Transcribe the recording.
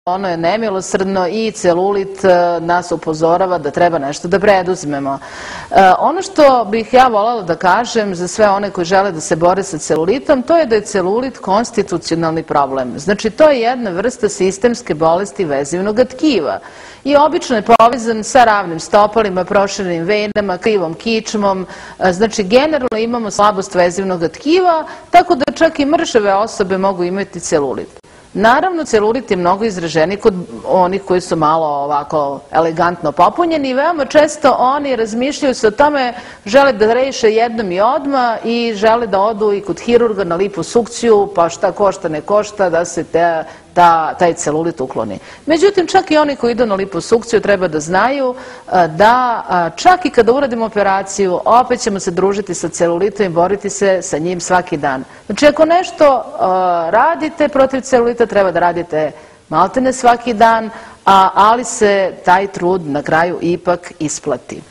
ono je nemilosrdno i celulit nas upozorava da treba nešto da preduzmemo. Ono što bih ja voljela da kažem za sve one koji žele da se bore sa celulitom, to je da je celulit konstitucionalni problem. Znači, to je jedna vrsta sistemske bolesti vezivnog tkiva i obično je povezan sa ravnim stopalima, proširenim venama, krivom kičmom. Znači, generalno imamo slabost vezivnog tkiva, tako da čak i mršave osobe mogu imati celulit. Naravno, celulit je mnogo izraženiji kod onih koji su malo ovako elegantno popunjeni i veoma često oni razmišljaju se o tome, žele da reše jednom i odmah i žele da odu i kod hirurga na liposukciju, pa šta košta ne košta da se taj celulit ukloni. Međutim, čak i oni koji idu na liposukciju treba da znaju da čak i kada uradimo operaciju, opet ćemo se družiti sa celulitom i boriti se sa njim svaki dan. Znači, ako nešto radite protiv celulita, treba da radite maltene svaki dan, ali se taj trud na kraju ipak isplati.